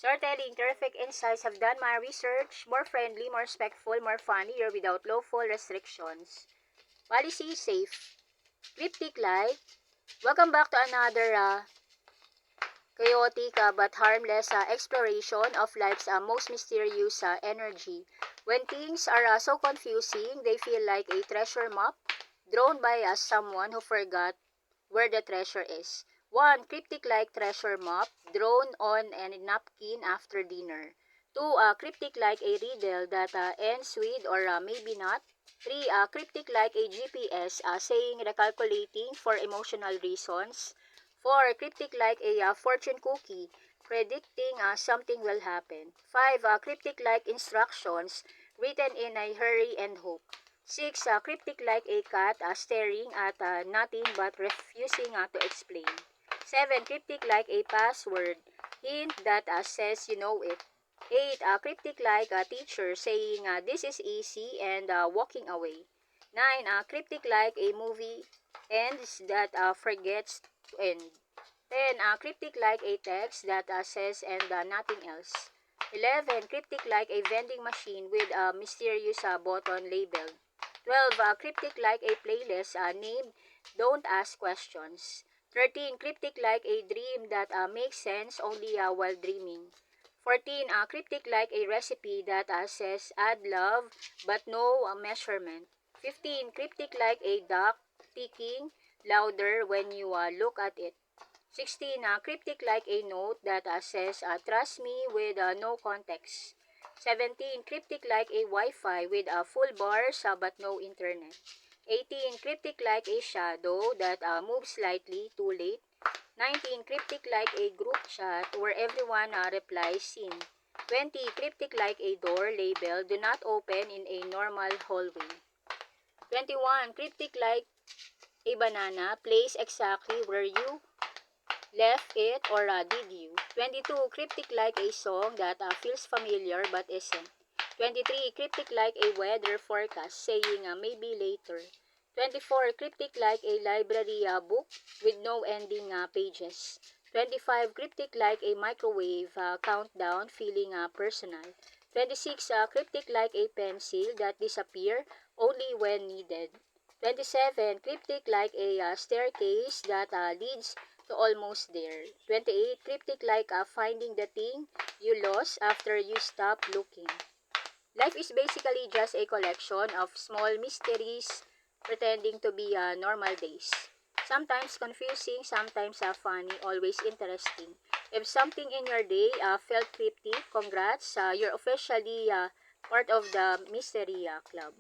Storytelling, terrific insights. Have done my research. More friendly, more respectful, more funnier without lawful restrictions. Policy safe. Cryptic like. Welcome back to another chaotic but harmless exploration of life's most mysterious energy. When things are so confusing, they feel like a treasure map drawn by someone who forgot where the treasure is. 1. Cryptic-like treasure map drawn on a napkin after dinner. 2. Cryptic-like a riddle that ends with or maybe not. 3. Cryptic-like a GPS saying recalculating for emotional reasons. 4. Cryptic-like a fortune cookie predicting something will happen. 5. Cryptic-like instructions written in a hurry and hope. 6. Cryptic like a cat staring at nothing but refusing to explain. 7. Cryptic like a password hint that says you know it. 8. Cryptic like a teacher saying this is easy and walking away. 9. Cryptic like a movie ends that forgets to end. 10. Cryptic like a text that says and nothing else. 11. Cryptic like a vending machine with a mysterious button labeled. 12. Cryptic like a playlist named Don't Ask Questions. 13. Cryptic like a dream that makes sense only while dreaming. 14. Cryptic like a recipe that says add love but no measurement. 15. Cryptic like a duck ticking louder when you look at it. 16. Cryptic like a note that says trust me with no context. 17. Cryptic like a Wi-Fi with full bars but no internet. 18. Cryptic like a shadow that moves slightly too late. 19. Cryptic like a group chat where everyone replies seen. 20. Cryptic like a door labeled do not open in a normal hallway. 21. Cryptic like a banana placed exactly where you left it or did you? 22. Cryptic like a song that feels familiar but isn't. 23. Cryptic like a weather forecast saying maybe later. 24. Cryptic like a library book with no ending pages. 25. Cryptic like a microwave countdown feeling personal. 26. Cryptic like a pencil that disappear only when needed. 27. Cryptic like a staircase that leads to almost there. 28. Cryptic like finding the thing you lost after you stop looking. Life is basically just a collection of small mysteries pretending to be normal days. Sometimes confusing, sometimes funny, always interesting. If something in your day felt cryptic, congrats, you're officially part of the Mystery Club.